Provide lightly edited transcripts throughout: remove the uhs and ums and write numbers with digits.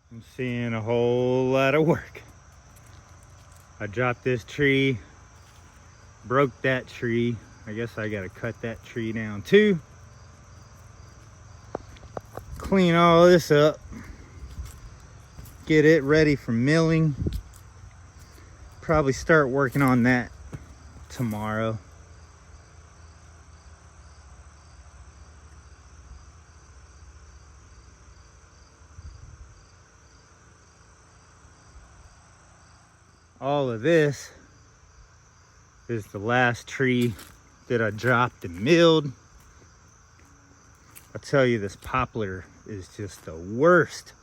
I'm seeing a whole lot of work. I dropped this tree, broke that tree. I guess I gotta cut that tree down too. Clean all this up. Get it ready for milling. Probably start working on that tomorrow. All of this is the last tree that I dropped and milled. I tell you, this poplar is just the worst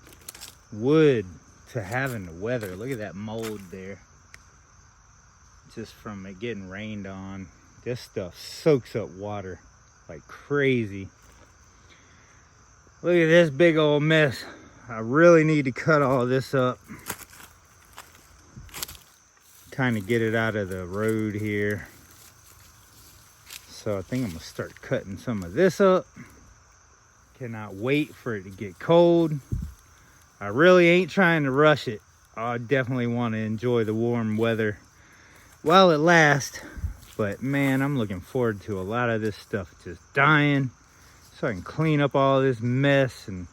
wood to have in the weather. Look at that mold there. Just from it getting rained on. This stuff soaks up water like crazy. Look at this big old mess. I really need to cut all this up. Kind of get it out of the road here. So I think I'm gonna start cutting some of this up. Cannot wait for it to get cold. I really ain't trying to rush it. I definitely want to enjoy the warm weather while it lasts. But man, I'm looking forward to a lot of this stuff just dying, so I can clean up all this mess and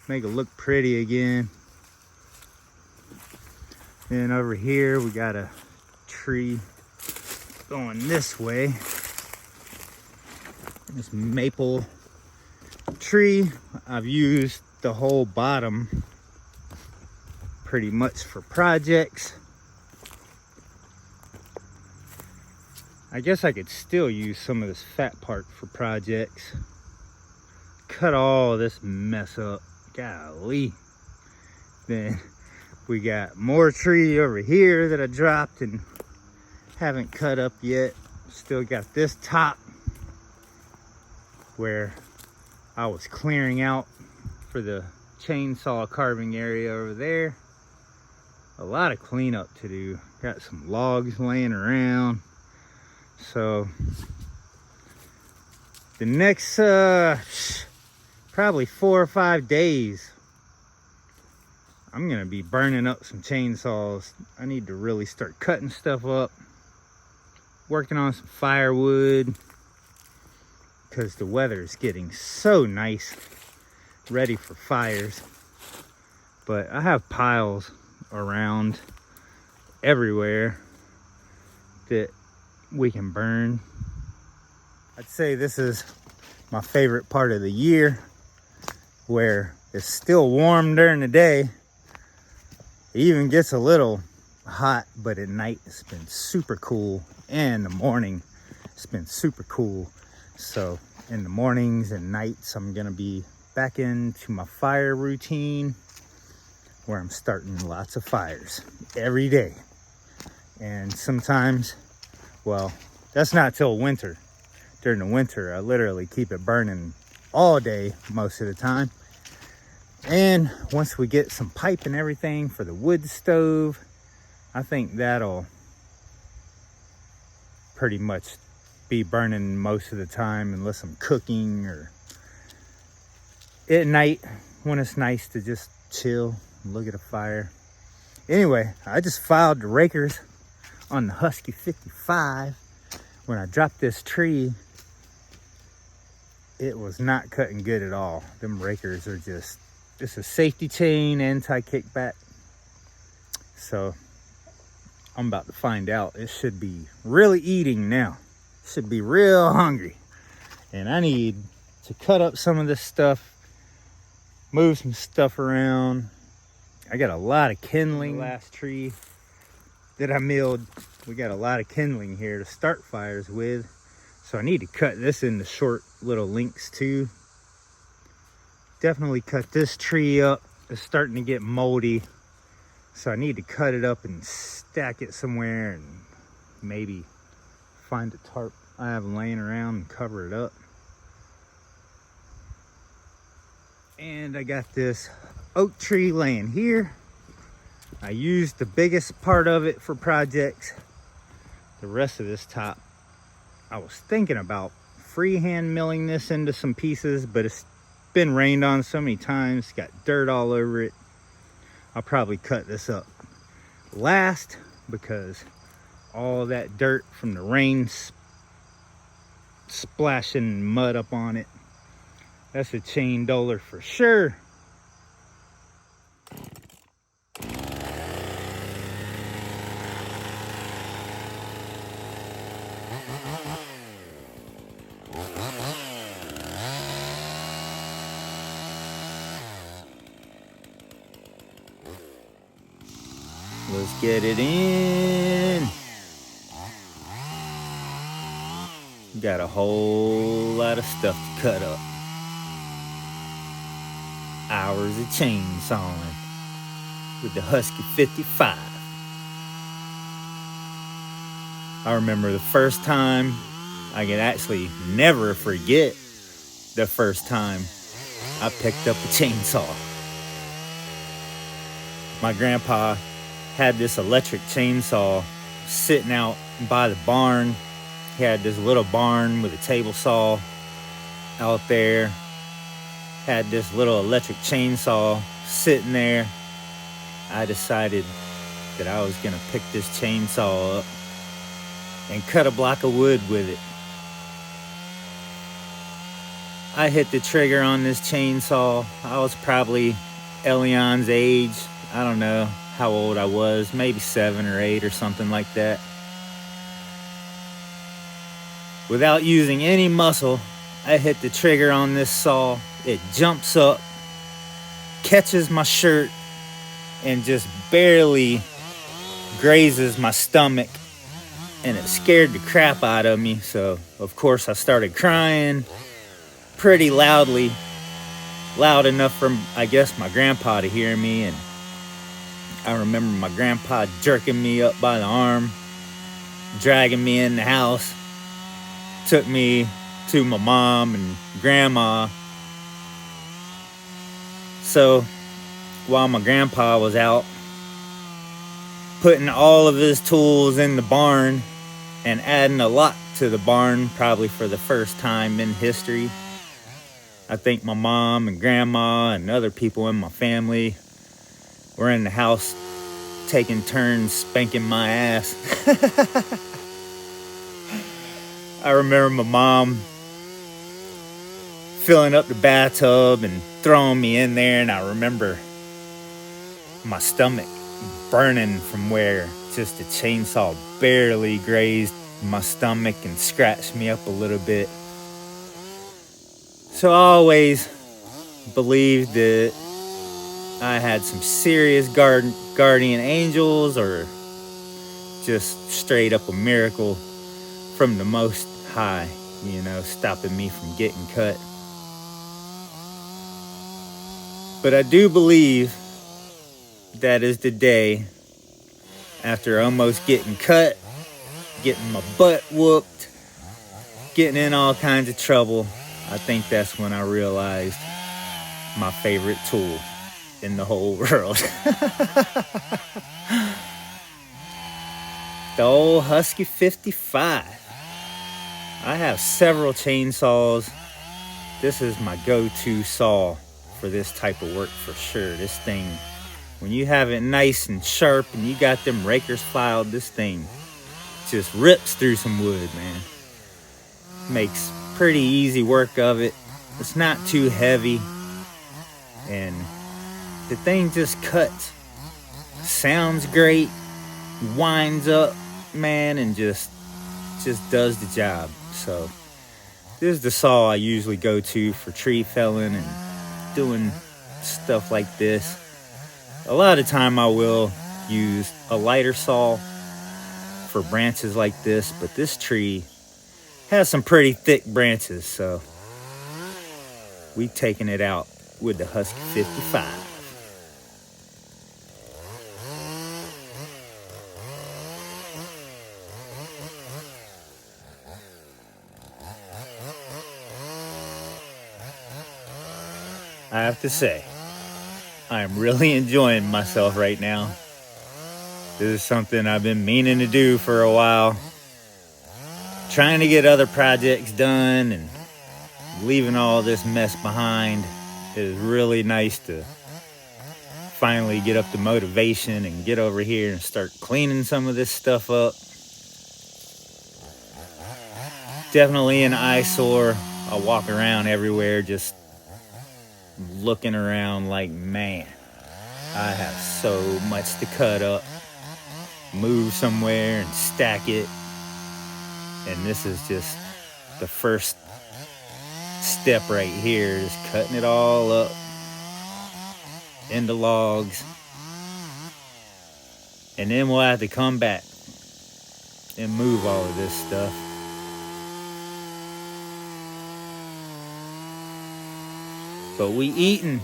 make it look pretty again. Then over here we got a tree going this way. This maple tree, I've used the whole bottom pretty much for projects. I guess I could still use some of this fat part for projects. Cut all this mess up. Golly. Then we got more tree over here that I dropped and haven't cut up yet. Still got this top where I was clearing out for the chainsaw carving area over there. A lot of cleanup to do. Got some logs laying around. So the next probably 4 or 5 days, I'm gonna be burning up some chainsaws. I need to really start cutting stuff up, working on some firewood, because the weather is getting so nice, ready for fires. But I have piles around everywhere that we can burn. I'd say this is my favorite part of the year, where it's still warm during the day. It even gets a little hot, but at night it's been super cool, and in the morning it's been super cool. So in the mornings and nights, I'm gonna be back into my fire routine, where I'm starting lots of fires every day. And sometimes, well, that's not till winter. During the winter, I literally keep it burning all day most of the time. And once we get some pipe and everything for the wood stove, I think that'll pretty much be burning most of the time, unless I'm cooking or at night when it's nice to just chill and look at a fire. Anyway, I just filed the rakers on the Husky 55. When I dropped this tree, it was not cutting good at all. Them rakers are just, it's a safety chain, anti-kickback. So I'm about to find out. It should be really eating now. Should be real hungry. And I need to cut up some of this stuff, move some stuff around. I got a lot of kindling. The last tree that I milled, we got a lot of kindling here to start fires with. So I need to cut this into short little lengths too. Definitely cut this tree up. It's starting to get moldy. So I need to cut it up and stack it somewhere, and maybe find a tarp I have laying around and cover it up. And I got this oak tree laying here. I used the biggest part of it for projects. The rest of this top, I was thinking about freehand milling this into some pieces, but it's been rained on so many times, got dirt all over it. I'll probably cut this up last because all that dirt from the rain splashing mud up on it. That's a chain dollar for sure. Let's get it in. Got a whole lot of stuff to cut up. Hours of chainsawing with the Husky 55. I remember the first time, I can actually never forget the first time I picked up a chainsaw. My grandpa had this electric chainsaw sitting out by the barn. He had this little barn with a table saw out there. Had this little electric chainsaw sitting there. I decided that I was gonna pick this chainsaw up and cut a block of wood with it. I hit the trigger on this chainsaw. I was probably Elian's age. I don't know how old I was, maybe 7 or 8 or something like that. Without using any muscle, I hit the trigger on this saw. It jumps up, catches my shirt, and just barely grazes my stomach. And it scared the crap out of me. So, of course, I started crying pretty loudly. Loud enough for, I guess, my grandpa to hear me. And I remember my grandpa jerking me up by the arm, dragging me in the house, took me to my mom and grandma. So while my grandpa was out putting all of his tools in the barn and adding a lot to the barn, probably for the first time in history, I think my mom and grandma and other people in my family were in the house taking turns spanking my ass. I remember my mom filling up the bathtub and throwing me in there, and I remember my stomach burning from where just the chainsaw barely grazed my stomach and scratched me up a little bit. So I always believed that I had some serious guardian angels, or just straight up a miracle from the Most High, you know, stopping me from getting cut. But I do believe that is the day after almost getting cut, getting my butt whooped, getting in all kinds of trouble. I think that's when I realized my favorite tool in the whole world. The old Husky 55. I have several chainsaws. This is my go-to saw for this type of work for sure. This thing, when you have it nice and sharp and you got them rakers filed, this thing just rips through some wood, man. Makes pretty easy work of it. It's not too heavy, and the thing just cuts. Sounds great, winds up, man, and just does the job. So this is the saw I usually go to for tree felling and doing stuff like this. A lot of time I will use a lighter saw for branches like this, but this tree has some pretty thick branches, so we taking it out with the Husky 55. I have to say, I am really enjoying myself right now. This is something I've been meaning to do for a while. Trying to get other projects done and leaving all this mess behind. It is really nice to finally get up the motivation and get over here and start cleaning some of this stuff up. Definitely an eyesore. I walk around everywhere just looking around like, man, I have so much to cut up, move somewhere and stack it. And this is just the first step right here, just cutting it all up into logs. And then we'll have to come back and move all of this stuff. But we eating,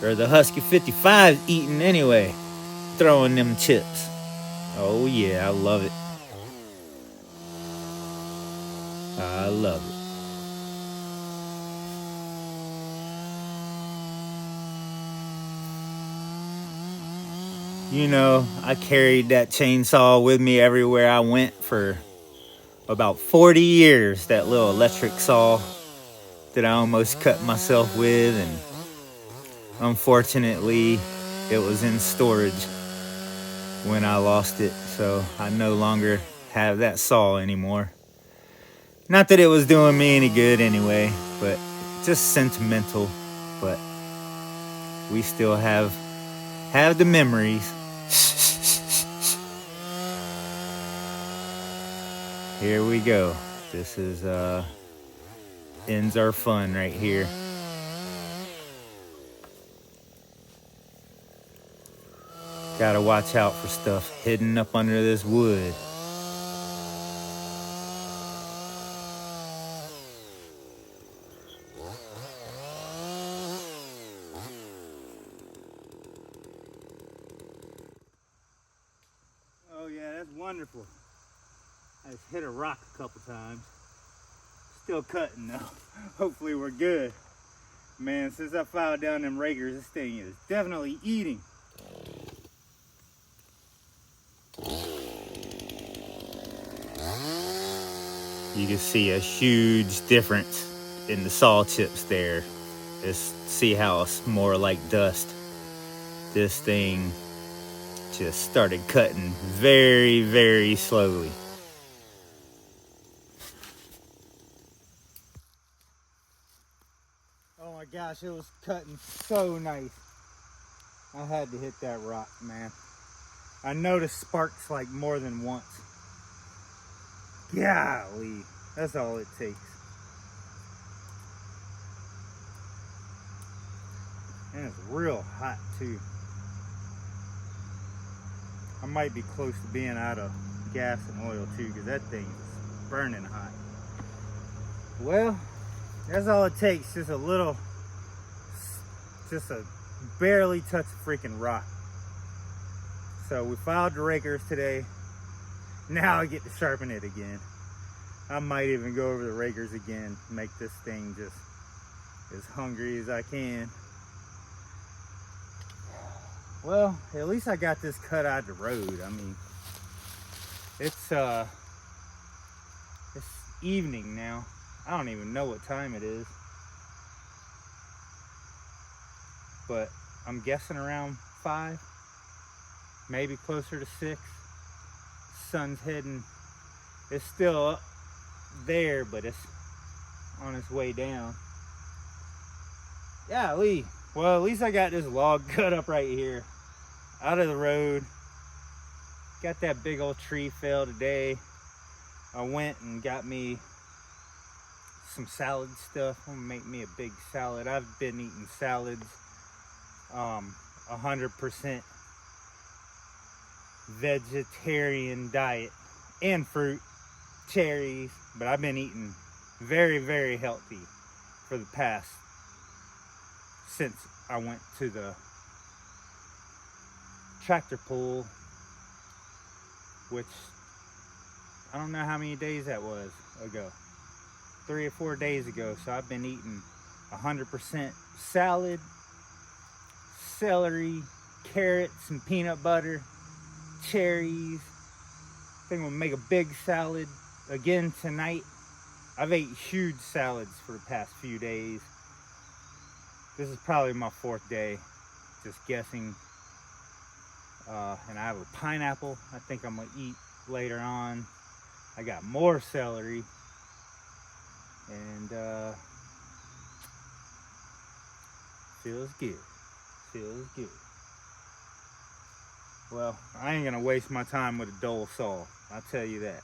or the Husky 55's eating anyway, throwing them chips. Oh yeah, I love it. I love it. You know, I carried that chainsaw with me everywhere I went for about 40 years, that little electric saw that I almost cut myself with, and unfortunately it was in storage when I lost it, so I no longer have that saw anymore. Not that it was doing me any good anyway, but just sentimental. But we still have the memories. Here we go. This is ends our fun right here. Gotta watch out for stuff hidden up under this wood. Oh yeah, that's wonderful. I just hit a rock a couple times. Still cutting though. Hopefully we're good. Man, since I filed down them rakers, this thing is definitely eating. You can see a huge difference in the saw chips there. Just see how it's more like dust. This thing just started cutting very, very slowly. Oh my gosh, it was cutting so nice. I had to hit that rock, man. I noticed sparks like more than once. Golly, that's all it takes. And it's real hot too. I might be close to being out of gas and oil too, because that thing is burning hot. Well, that's all it takes, just a little, just a barely touch freaking rock. So we filed the rakers today. Now I get to sharpen it again. I might even go over the rakers again, make this thing just as hungry as I can. Well, at least I got this cut out of the road. I mean, it's evening now. I don't even know what time it is, but I'm guessing around 5, maybe closer to 6. Sun's heading, it's still up there, but it's on its way down. Golly. Well, at least I got this log cut up right here, out of the road. Got that big old tree fell today. I went and got me some salad stuff. I'm gonna make me a big salad. I've been eating salads 100% vegetarian diet, and fruit, cherries, but I've been eating very, very healthy for the past, since I went to the tractor pull, which I don't know how many days that was ago, 3 or 4 days ago. So I've been eating 100% salad, celery, carrots, and peanut butter, cherries. I think we'll make a big salad again tonight. I've ate huge salads for the past few days. This is probably my 4th day just guessing. And I have a pineapple I think I'm gonna eat later on. I got more celery, and feels good. Feels good. Well, I ain't gonna waste my time with a dull saw, I'll tell you that.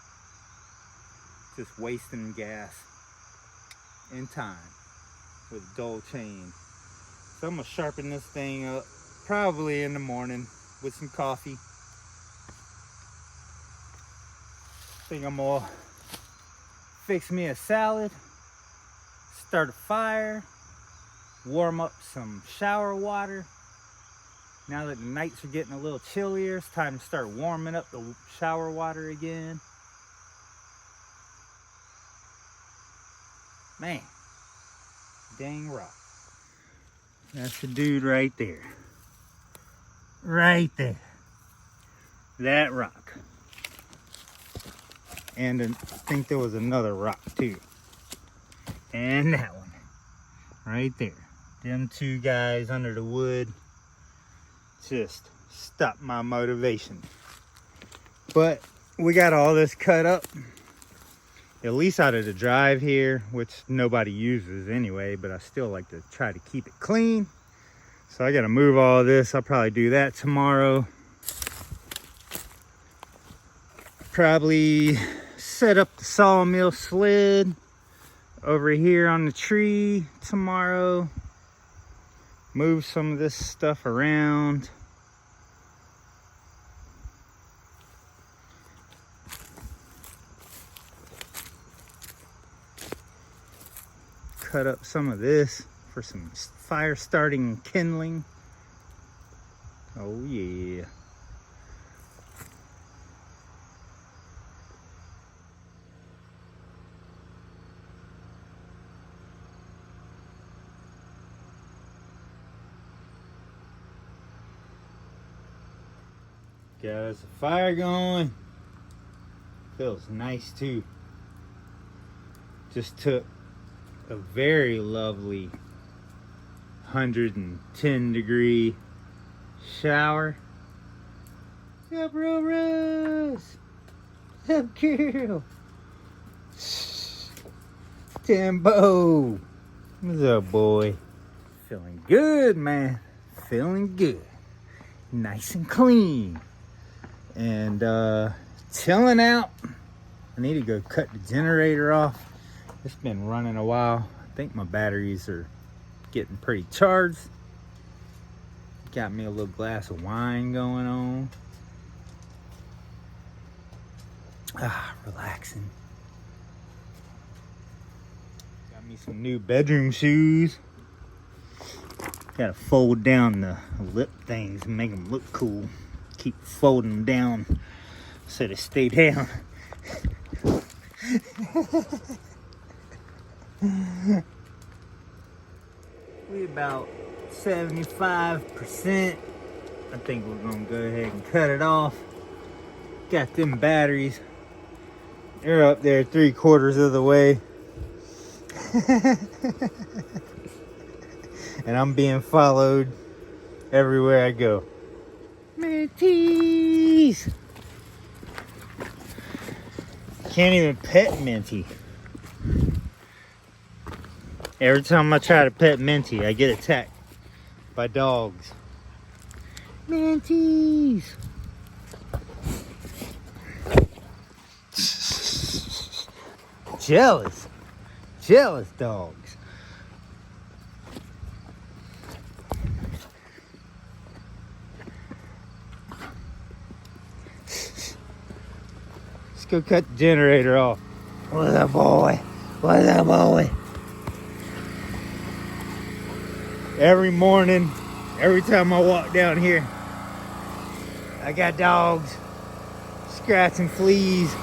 Just wasting gas and time with a dull chain. So I'm gonna sharpen this thing up probably in the morning with some coffee. Think I'm gonna fix me a salad, start a fire, warm up some shower water. Now that the nights are getting a little chillier, it's time to start warming up the shower water again. Man, dang rock. That's the dude right there. Right there. That rock. And I think there was another rock too. And that one. Right there. Them two guys under the wood just stopped my motivation. But we got all this cut up. At least out of the drive here, which nobody uses anyway, but I still like to try to keep it clean. So I gotta move all this. I'll probably do that tomorrow. Probably set up the sawmill sled over here on the tree tomorrow. Move some of this stuff around. Cut up some of this for some fire starting and kindling. Oh yeah. Got us a fire going. Feels nice too. Just took a very lovely 110-degree shower. What's up, Rose? What's up, girl? Timbo. What's up, boy? Feeling good, man. Feeling good. Nice and clean. And chilling out. I need to go cut the generator off. It's been running a while. I think my batteries are getting pretty charged. Got me a little glass of wine going on. Relaxing. Got me some new bedroom shoes. Gotta fold down the lip things and make them look cool. Keep folding them down so they stay down. We about 75%. I think we're gonna go ahead and cut it off. Got them batteries. They're up there 3/4 of the way. And I'm being followed everywhere I go. Minties! Can't even pet Minty. Every time I try to pet Minty, I get attacked by dogs. Minties! Jealous. Jealous dogs. Let's go cut the generator off. What's up, boy? What's up, boy? Every morning, every time I walk down here, I got dogs scratching fleas.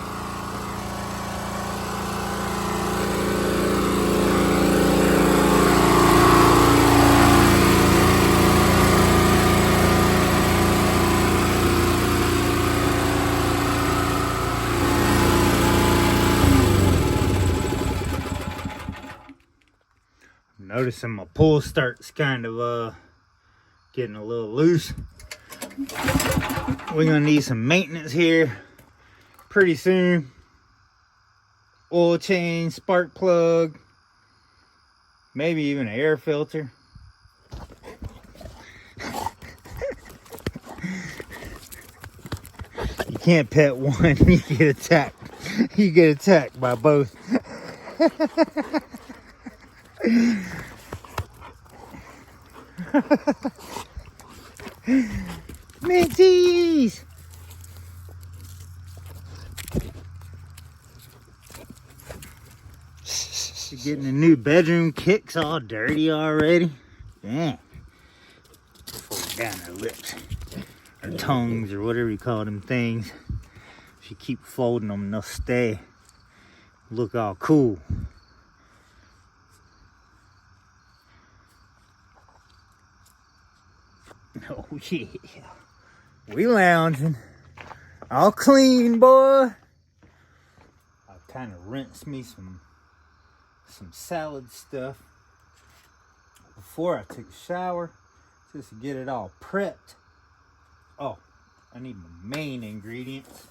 Noticing my pull starts kind of getting a little loose. We're gonna need some maintenance here pretty soon. Oil change, spark plug, maybe even an air filter. You can't pet one, you get attacked. You get attacked by both. Minties! Getting the new bedroom kicks all dirty already. Dang. Fold down her lips. Or tongues, or whatever you call them things. If you keep folding them, they'll stay. Look all cool. Oh yeah. We lounging. All clean, boy. I kind of rinsed me some salad stuff before I took a shower, just to get it all prepped. Oh, I need my main ingredients.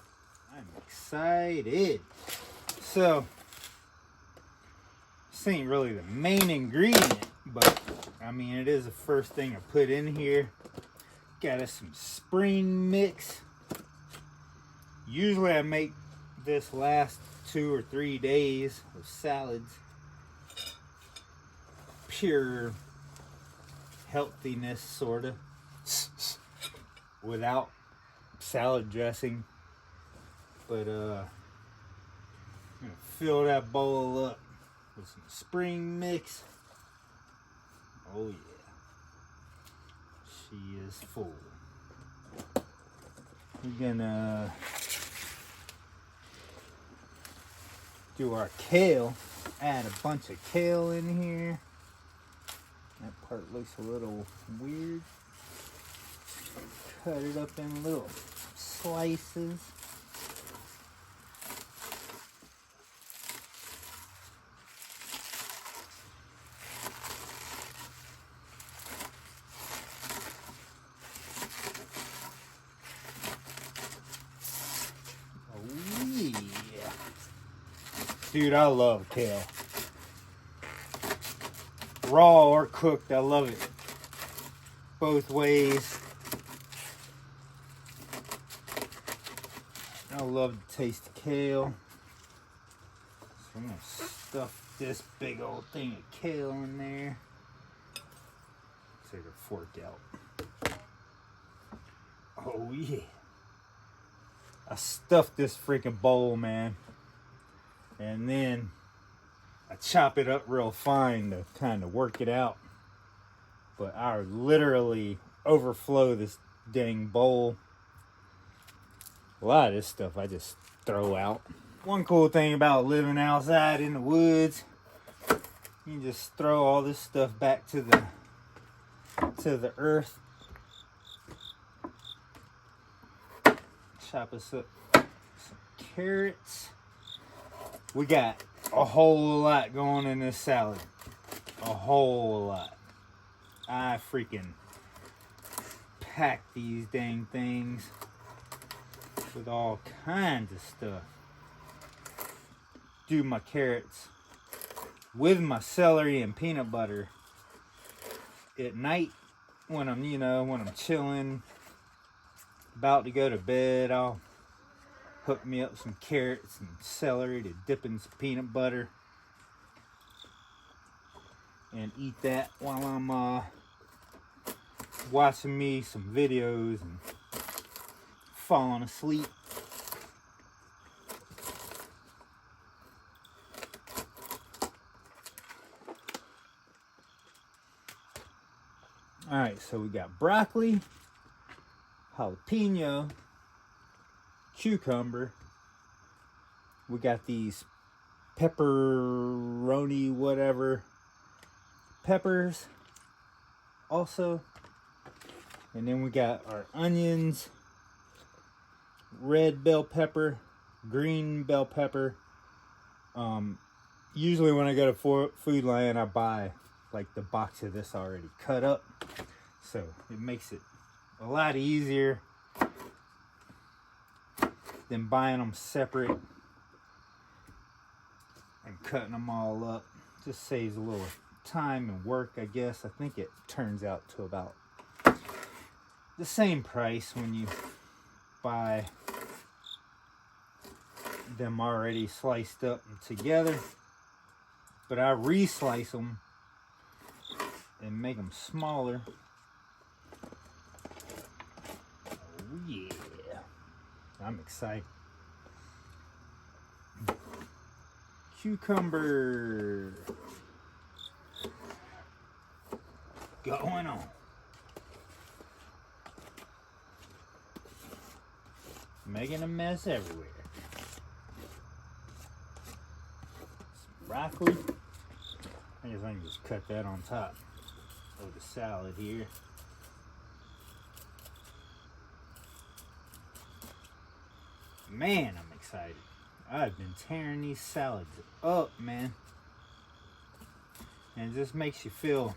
I'm excited. So, this ain't really the main ingredient, but I mean, it is the first thing I put in here. Got us some spring mix. Usually I make this last 2 or 3 days of salads. Pure healthiness, sort of, without salad dressing. But I'm gonna fill that bowl up with some spring mix. Oh yeah, she is full. We're gonna do our kale. Add a bunch of kale in here. That part looks a little weird. Cut it up in little slices. Oh yeah. Dude, I love kale. Raw or cooked, I love it. Both ways. I love the taste of kale. So I'm gonna stuff this big old thing of kale in there. Take a fork out. Oh yeah. I stuffed this freaking bowl, man. And then I chop it up real fine to kind of work it out. But I literally overflow this dang bowl. A lot of this stuff I just throw out. One cool thing about living outside in the woods, you can just throw all this stuff back to the earth. Chop us up some carrots. We got a whole lot going in this salad. A whole lot. I freaking packed these dang things with all kinds of stuff. Do my carrots with my celery and peanut butter at night when I'm, when I'm chilling, about to go to bed. I'll hook me up some carrots and celery to dip in some peanut butter and eat that while I'm watching me some videos and falling asleep. Alright, so we got broccoli, jalapeno, cucumber. We got these pepperoni whatever peppers also. And then we got our onions, red bell pepper, green bell pepper. Usually when I go to Food Lion, I buy like the box of this already cut up. So it makes it a lot easier than buying them separate and cutting them all up. Just saves a little time and work, I guess. I think it turns out to about the same price when you buy them already sliced up and together. But I re-slice them and make them smaller. Oh yeah, I'm excited. Cucumber going on. Making a mess everywhere. Some broccoli. I guess I can just cut that on top of the salad here. Man, I'm excited. I've been tearing these salads up, man. And it just makes you feel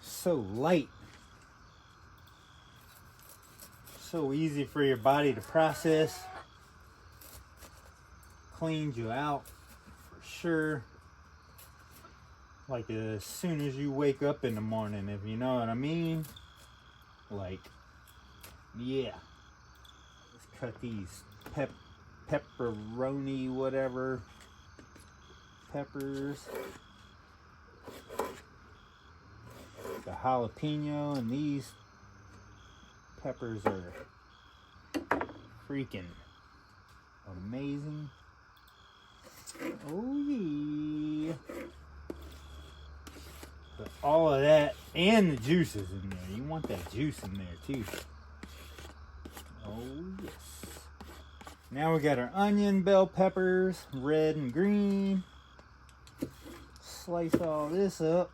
so light. So easy for your body to process. Cleans you out for sure. Like as soon as you wake up in the morning, if you know what I mean. Like, yeah. Let's cut these pepperoni, whatever peppers. The jalapeno, and these peppers are freaking amazing. Oh yeah. Put all of that and the juices in there. You want that juice in there too. Oh yes. Now we got our onion, bell peppers, red and green. Slice all this up.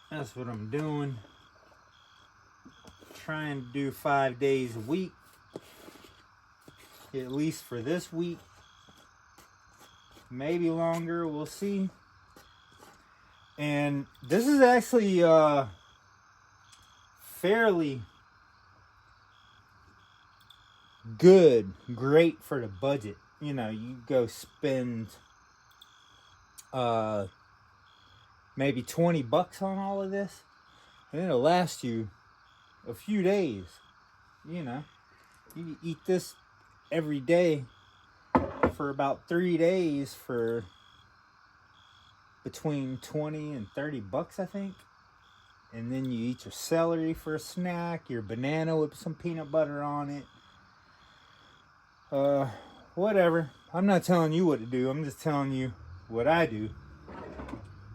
That's what I'm doing. Trying to do 5 days a week. At least for this week. Maybe longer, we'll see. And this is actually fairly great for the budget. You know, you go spend maybe 20 bucks on all of this, and it'll last you a few days. You know, you can eat this every day for about 3 days for between 20 and 30 bucks, I think. And then you eat your celery for a snack, your banana with some peanut butter on it. Whatever. I'm not telling you what to do. I'm just telling you what I do.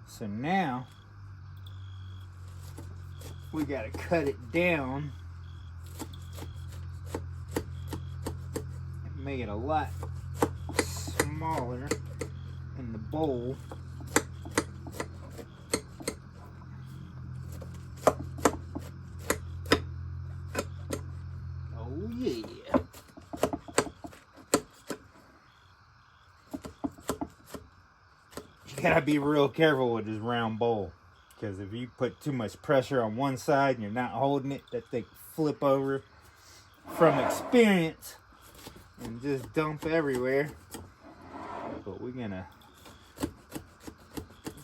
So now we gotta cut it down and make it a lot smaller in the bowl. Oh yeah. You gotta be real careful with this round bowl, because if you put too much pressure on one side and you're not holding it, that thing flip over from experience and just dump everywhere. But we're gonna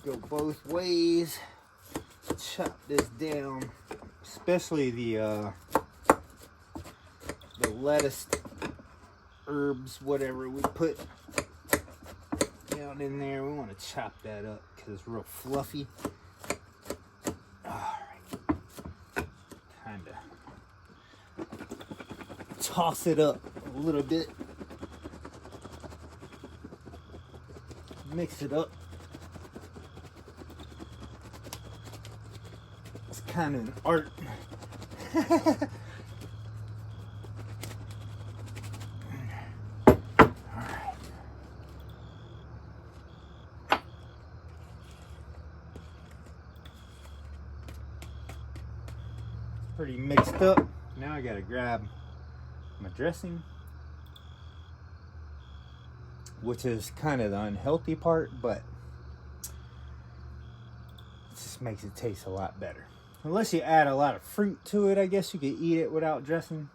go both ways. Chop this down, especially the lettuce, herbs, whatever we put down in there. We want to chop that up because it's real fluffy. Alright. Kind of toss it up a little bit. Mix it up. It's kind of an art. Pretty mixed up. Now I gotta grab my dressing, which is kind of the unhealthy part, but just makes it taste a lot better. Unless you add a lot of fruit to it, I guess you could eat it without dressing.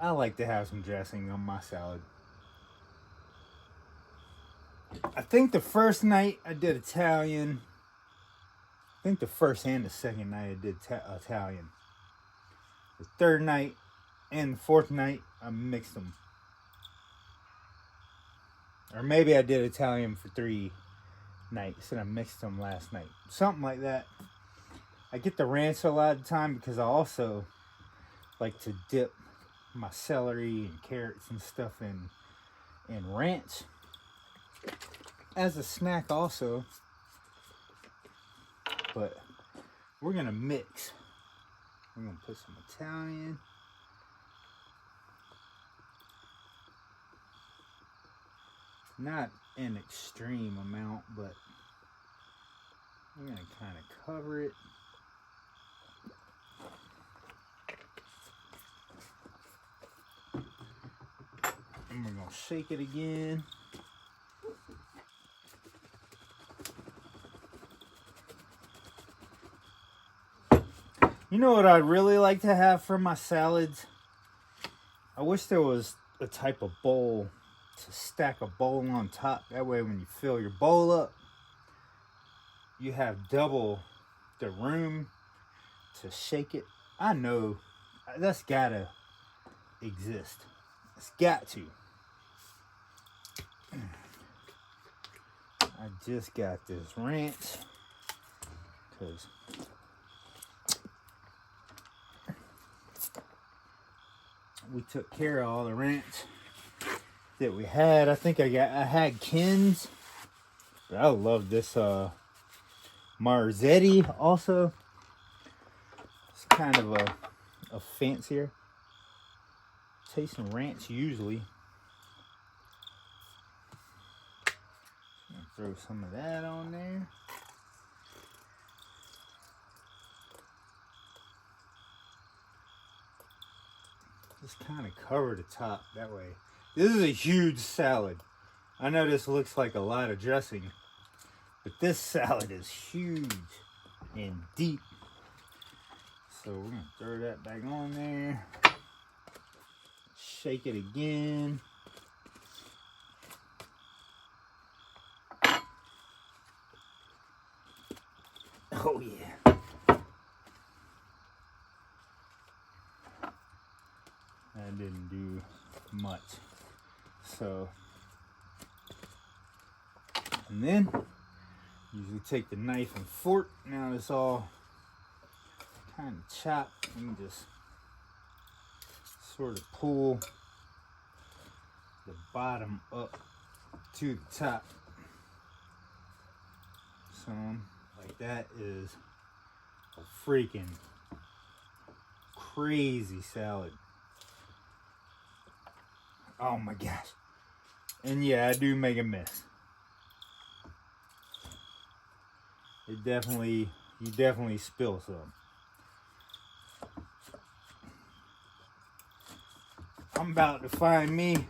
I like to have some dressing on my salad. I think the first night I did Italian. I think the first and the second night I did Italian. The third night and the fourth night I mixed them. Or maybe I did Italian for 3 nights and I mixed them last night. Something like that. I get the ranch a lot of the time because I also like to dip my celery and carrots and stuff in ranch as a snack also. But we're gonna mix. We're gonna put some Italian. Not an extreme amount, but we're gonna kind of cover it. And we're gonna shake it again. You know what I'd really like to have for my salads? I wish there was a type of bowl to stack a bowl on top. That way when you fill your bowl up, you have double the room to shake it. I know that's gotta exist. It's got to. I just got this ranch because we took care of all the ranch that we had. I think I had Ken's, but I love this Marzetti also. It's kind of a fancier tasting ranch usually. Throw some of that on there. Just kind of cover the top that way. This is a huge salad. I know this looks like a lot of dressing, but this salad is huge and deep. So we're gonna throw that back on there. Shake it again. Oh yeah. That didn't do much. So, and then usually take the knife and fork. Now it's all kind of chopped, and just sort of pull the bottom up to the top. So like that is a freaking crazy salad. Oh my gosh. And yeah, I do make a mess. You definitely spill some. I'm about to find me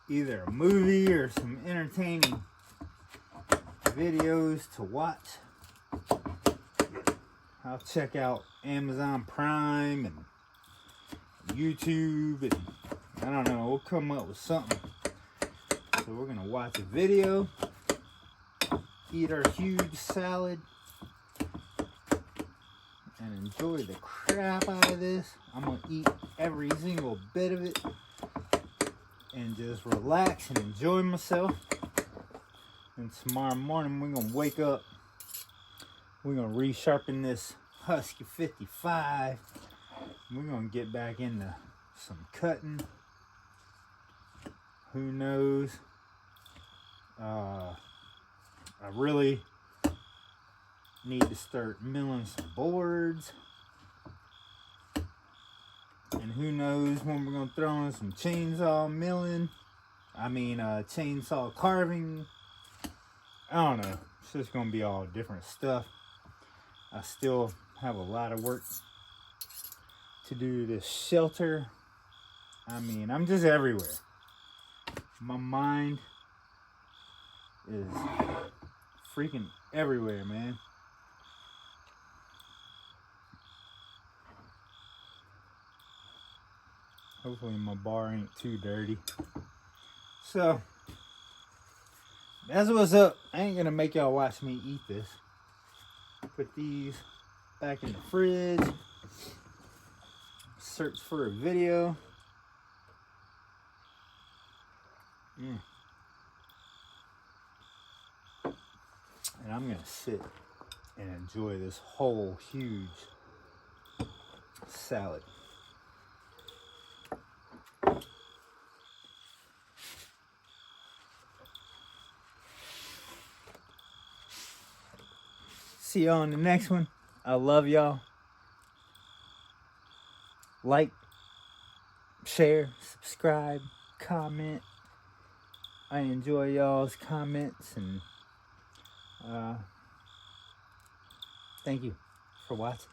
either a movie or some entertaining videos to watch. I'll check out Amazon Prime and YouTube, and I don't know, we'll come up with something. So we're gonna watch a video, eat our huge salad, and enjoy the crap out of this. I'm gonna eat every single bit of it and just relax and enjoy myself. And tomorrow morning we're gonna wake up, we're gonna resharpen this Husky 55. We're gonna get back into some cutting. Who knows? I really need to start milling some boards. And who knows when we're gonna throw in some chainsaw milling. Chainsaw carving. I don't know. It's just gonna be all different stuff. I still have a lot of work to do this shelter. I'm just everywhere. My mind is freaking everywhere, man. Hopefully my bar ain't too dirty. So, that's what's up. I ain't gonna make y'all watch me eat this. Put these back in the fridge. Search for a video. And I'm gonna sit and enjoy this whole huge salad. See y'all on the next one. I love y'all. Like, share, subscribe, comment. I enjoy y'all's comments, and thank you for watching.